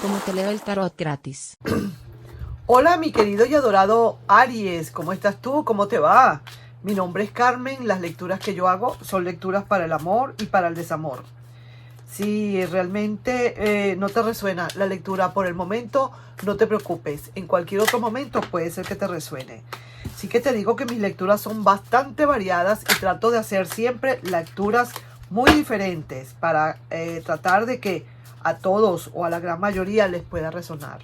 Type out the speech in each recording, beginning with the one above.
cómo te leo el tarot gratis. Hola mi querido y adorado Aries, ¿cómo estás tú? ¿Cómo te va? Mi nombre es Carmen, las lecturas que yo hago son lecturas para el amor y para el desamor. Si realmente no te resuena la lectura por el momento, no te preocupes, en cualquier otro momento puede ser que te resuene. Sí que te digo que mis lecturas son bastante variadas y trato de hacer siempre lecturas muy diferentes para tratar de que a todos o a la gran mayoría les pueda resonar.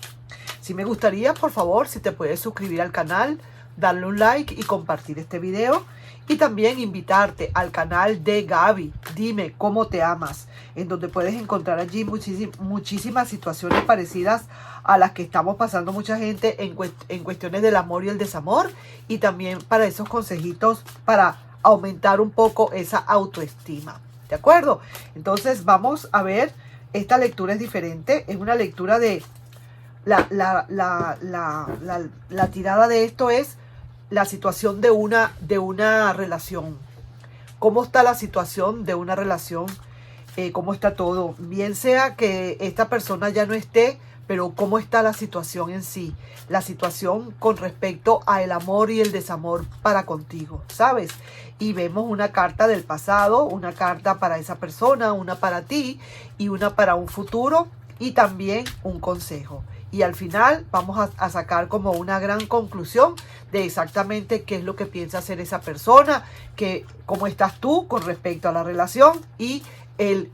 Si me gustaría, por favor, si te puedes suscribir al canal, darle un like y compartir este video. Y también invitarte al canal de Gaby, Dime Cómo Te Amas, en donde puedes encontrar allí muchísimas situaciones parecidas a las que estamos pasando mucha gente en cuestiones del amor y el desamor. Y también para esos consejitos para aumentar un poco esa autoestima. ¿De acuerdo? Entonces vamos a ver, esta lectura es diferente, es una lectura de... La tirada de esto es la situación de una relación. ¿Cómo está la situación de una relación? ¿Cómo está todo? Bien sea que esta persona ya no esté, pero ¿cómo está la situación en sí? La situación con respecto a el amor y el desamor para contigo, ¿sabes? Y vemos una carta del pasado, una carta para esa persona, una para ti y una para un futuro y también un consejo. Y al final vamos a sacar como una gran conclusión de exactamente qué es lo que piensa hacer esa persona, cómo estás tú con respecto a la relación y el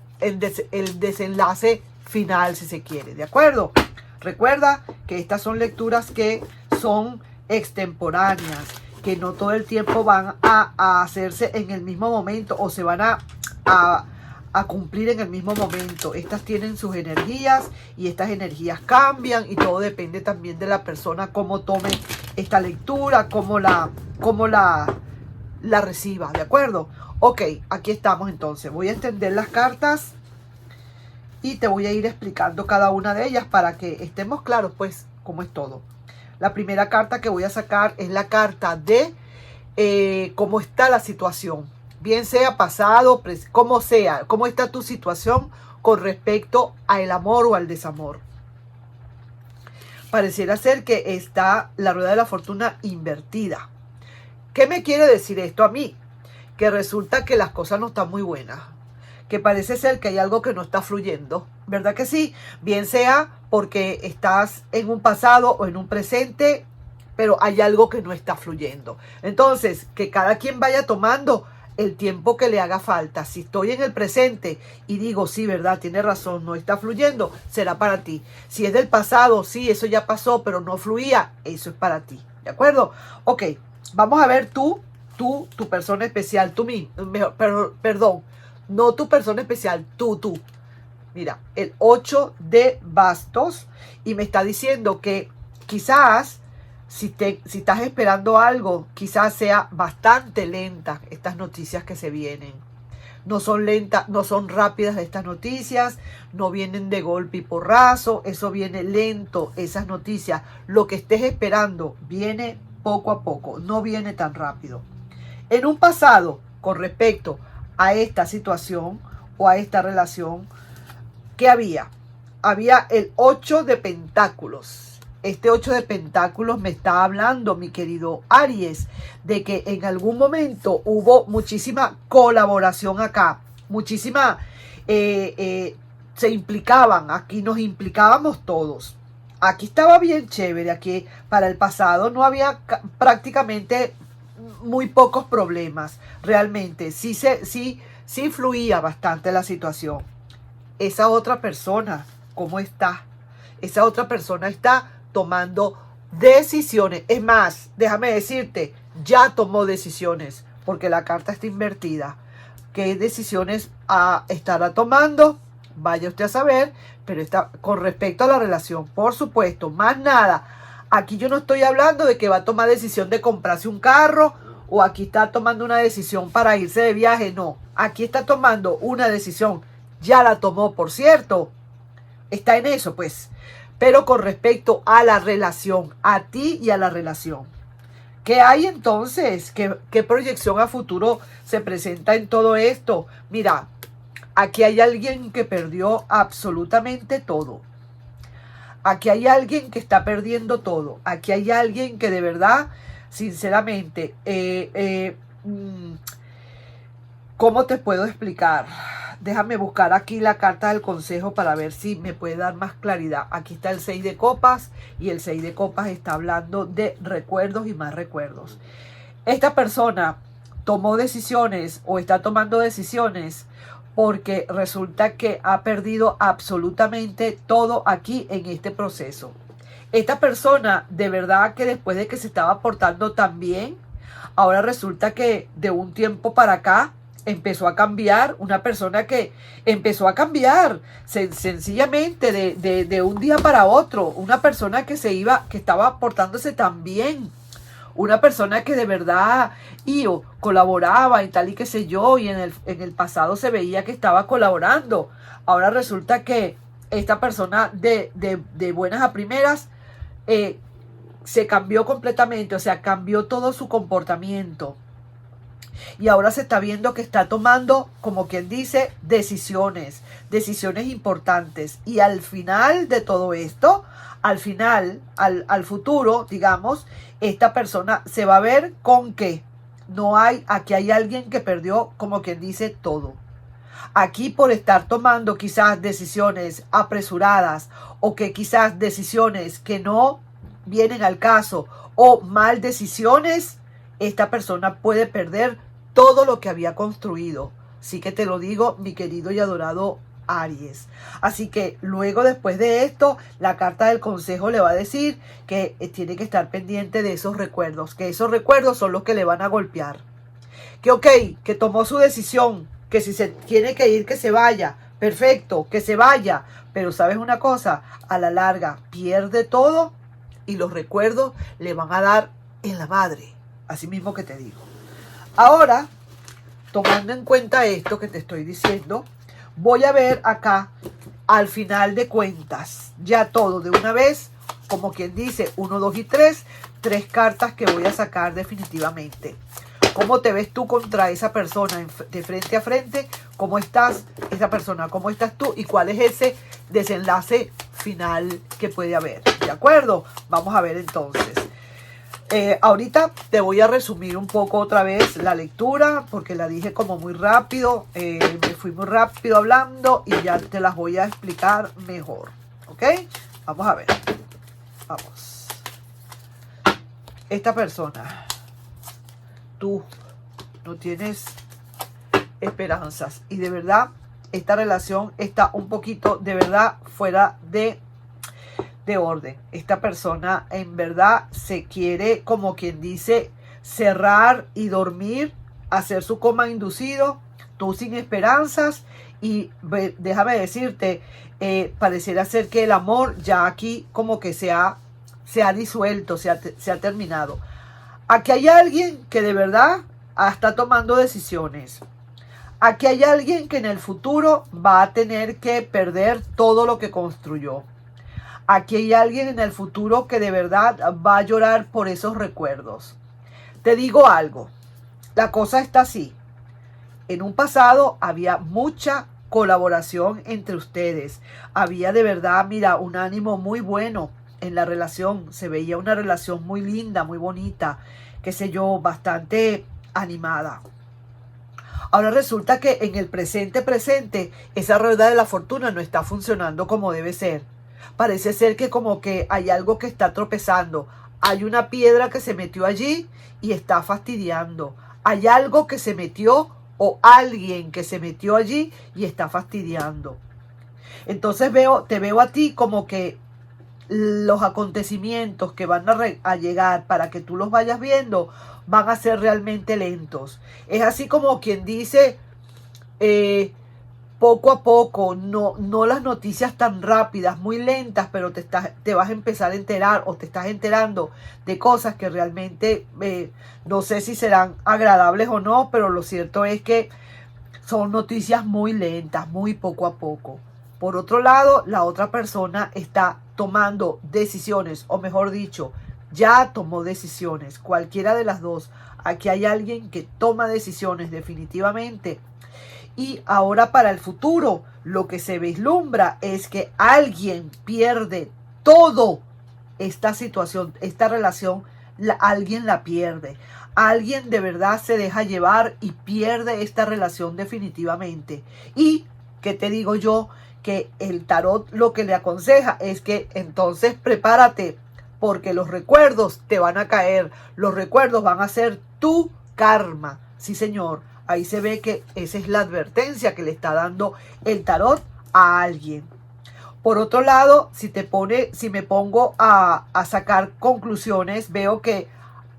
desenlace final, si se quiere, ¿de acuerdo? Recuerda que estas son lecturas que son extemporáneas, que no todo el tiempo van a hacerse en el mismo momento o se van a cumplir en el mismo momento. Estas tienen sus energías y estas energías cambian y todo depende también de la persona cómo tome esta lectura, cómo la reciba, ¿de acuerdo? Ok, aquí estamos entonces. Voy a extender las cartas y te voy a ir explicando cada una de ellas para que estemos claros pues cómo es todo. La primera carta que voy a sacar es la carta de cómo está la situación. Bien sea pasado, como sea, cómo está tu situación con respecto al amor o al desamor. Pareciera ser que está la rueda de la fortuna invertida. ¿Qué me quiere decir esto a mí? Que resulta que las cosas no están muy buenas. Que parece ser que hay algo que no está fluyendo. ¿Verdad que sí? Bien sea porque estás en un pasado o en un presente, pero hay algo que no está fluyendo. Entonces, que cada quien vaya tomando el tiempo que le haga falta. Si estoy en el presente y digo, sí, verdad, tiene razón, no está fluyendo, será para ti. Si es del pasado, sí, eso ya pasó, pero no fluía, eso es para ti. ¿De acuerdo? Ok, vamos a ver tu persona especial, perdón, no tu persona especial, tú. Mira, el 8 de bastos y me está diciendo que quizás si estás esperando algo, quizás sea bastante lenta estas noticias que se vienen. No son lentas, no son rápidas estas noticias, no vienen de golpe y porrazo, eso viene lento, esas noticias. Lo que estés esperando viene poco a poco, no viene tan rápido. En un pasado, con respecto a esta situación o a esta relación, ¿qué había? Había el 8 de pentáculos. Este 8 de pentáculos me está hablando, mi querido Aries, de que en algún momento hubo muchísima colaboración acá, muchísima, se implicaban, aquí nos implicábamos todos. Aquí estaba bien chévere, aquí para el pasado no había prácticamente muy pocos problemas, realmente, sí fluía bastante la situación. Esa otra persona, ¿cómo está? Esa otra persona está tomando decisiones. Es más, déjame decirte, ya tomó decisiones, porque la carta está invertida. ¿Qué decisiones estará tomando? Vaya usted a saber, pero está con respecto a la relación, por supuesto, más nada. Aquí yo no estoy hablando de que va a tomar decisión de comprarse un carro o aquí está tomando una decisión para irse de viaje. No, aquí está tomando una decisión. Ya la tomó, por cierto. Está en eso, pues. Pero con respecto a la relación, a ti y a la relación. ¿Qué hay entonces? ¿Qué proyección a futuro se presenta en todo esto? Mira, aquí hay alguien que perdió absolutamente todo. Aquí hay alguien que está perdiendo todo. Aquí hay alguien que de verdad, sinceramente, ¿cómo te puedo explicar? Déjame buscar aquí la carta del consejo para ver si me puede dar más claridad. Aquí está el 6 de copas y el 6 de copas está hablando de recuerdos y más recuerdos. Esta persona tomó decisiones o está tomando decisiones porque resulta que ha perdido absolutamente todo aquí en este proceso. Esta persona de verdad que después de que se estaba portando tan bien, ahora resulta que de un tiempo para acá empezó a cambiar, una persona que empezó a cambiar sencillamente de un día para otro, una persona que que estaba portándose tan bien, una persona que de verdad colaboraba y tal y qué sé yo, y en el pasado se veía que estaba colaborando. Ahora resulta que esta persona de buenas a primeras se cambió completamente, o sea, cambió todo su comportamiento. Y ahora se está viendo que está tomando, como quien dice, decisiones importantes. Y al final de todo esto, al futuro, digamos, esta persona se va a ver con que aquí hay alguien que perdió, como quien dice, todo. Aquí por estar tomando quizás decisiones apresuradas o que quizás decisiones que no vienen al caso o mal decisiones, esta persona puede perder todo lo que había construido. Sí que te lo digo, mi querido y adorado Aries. Así que luego, después de esto, la carta del consejo le va a decir que tiene que estar pendiente de esos recuerdos, que esos recuerdos son los que le van a golpear. Que ok, que tomó su decisión, que si se tiene que ir, que se vaya. Perfecto, que se vaya. Pero ¿sabes una cosa? A la larga pierde todo y los recuerdos le van a dar en la madre. Así mismo que te digo. Ahora, tomando en cuenta esto que te estoy diciendo, voy a ver acá al final de cuentas, ya todo de una vez, como quien dice, 1, 2 y 3, 3 cartas que voy a sacar definitivamente. ¿Cómo te ves tú contra esa persona de frente a frente? ¿Cómo estás esa persona? ¿Cómo estás tú? ¿Y cuál es ese desenlace final que puede haber? ¿De acuerdo? Vamos a ver entonces. Ahorita te voy a resumir un poco otra vez la lectura porque la dije como muy rápido, me fui muy rápido hablando y ya te las voy a explicar mejor, ¿ok? Vamos a ver, vamos. Esta persona, tú no tienes esperanzas y de verdad esta relación está un poquito de verdad fuera de orden. Esta persona en verdad se quiere, como quien dice, cerrar y dormir, hacer su coma inducido, tú sin esperanzas y déjame decirte, pareciera ser que el amor ya aquí como que se ha disuelto, se ha terminado. Aquí hay alguien que de verdad está tomando decisiones. Aquí hay alguien que en el futuro va a tener que perder todo lo que construyó. Aquí hay alguien en el futuro que de verdad va a llorar por esos recuerdos. Te digo algo, la cosa está así. En un pasado había mucha colaboración entre ustedes. Había de verdad, mira, un ánimo muy bueno en la relación. Se veía una relación muy linda, muy bonita, qué sé yo, bastante animada. Ahora resulta que en el presente, esa rueda de la fortuna no está funcionando como debe ser. Parece ser que como que hay algo que está tropezando. Hay una piedra que se metió allí y está fastidiando. Hay algo que se metió o alguien que se metió allí y está fastidiando. Entonces te veo a ti como que los acontecimientos que van a llegar para que tú los vayas viendo van a ser realmente lentos. Es así como quien dice, poco a poco, no las noticias tan rápidas, muy lentas, pero te vas a empezar a enterar o te estás enterando de cosas que realmente no sé si serán agradables o no, pero lo cierto es que son noticias muy lentas, muy poco a poco. Por otro lado, la otra persona está tomando decisiones, o mejor dicho, ya tomó decisiones, cualquiera de las dos. Aquí hay alguien que toma decisiones definitivamente. Y ahora para el futuro, lo que se vislumbra es que alguien pierde todo esta situación, esta relación, alguien la pierde. Alguien de verdad se deja llevar y pierde esta relación definitivamente. Y, ¿qué te digo yo? Que el tarot lo que le aconseja es que entonces prepárate, porque los recuerdos te van a caer. Los recuerdos van a ser tu karma. Sí, señor. Ahí se ve que esa es la advertencia que le está dando el tarot a alguien. Por otro lado, si me pongo a sacar conclusiones, veo que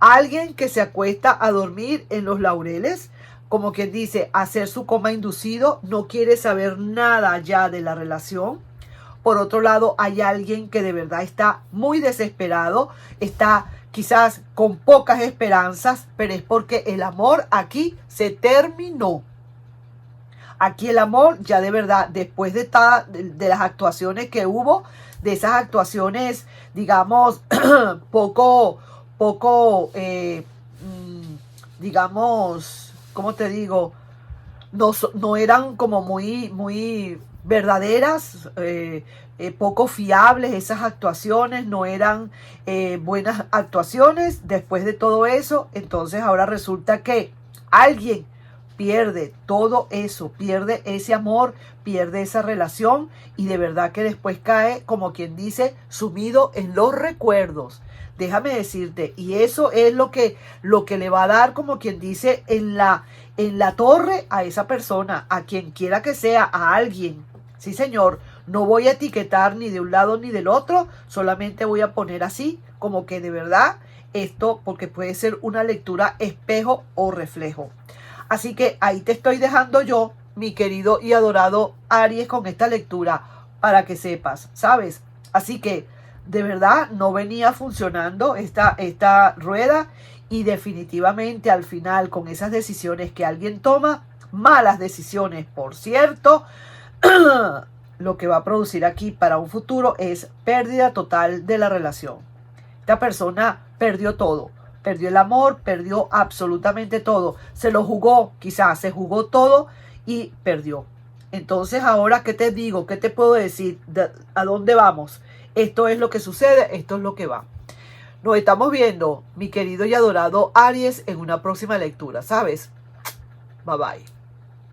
alguien que se acuesta a dormir en los laureles, como quien dice, hacer su coma inducido, no quiere saber nada ya de la relación. Por otro lado, hay alguien que de verdad está muy desesperado, está quizás con pocas esperanzas, pero es porque el amor aquí se terminó. Aquí el amor ya de verdad, después de las actuaciones que hubo, de esas actuaciones, digamos, digamos, ¿cómo te digo? No eran como muy verdaderas, poco fiables esas actuaciones, no eran buenas actuaciones. Después de todo eso, entonces ahora resulta que alguien pierde todo eso, pierde ese amor, pierde esa relación y de verdad que después cae, como quien dice, sumido en los recuerdos. Déjame decirte, y eso es lo que le va a dar, como quien dice, en la torre a esa persona, a quien quiera que sea, a alguien. Sí, señor, no voy a etiquetar ni de un lado ni del otro, solamente voy a poner así, como que de verdad esto, porque puede ser una lectura espejo o reflejo. Así que ahí te estoy dejando yo, mi querido y adorado Aries, con esta lectura para que sepas, ¿sabes? Así que de verdad no venía funcionando esta rueda y definitivamente al final con esas decisiones que alguien toma, malas decisiones, por cierto, lo que va a producir aquí para un futuro es pérdida total de la relación. Esta persona perdió todo. Perdió el amor, perdió absolutamente todo. Se lo jugó, quizás se jugó todo y perdió. Entonces ahora, ¿qué te digo? ¿Qué te puedo decir? ¿A dónde vamos? Esto es lo que sucede, esto es lo que va. Nos estamos viendo, mi querido y adorado Aries, en una próxima lectura, ¿sabes? Bye bye.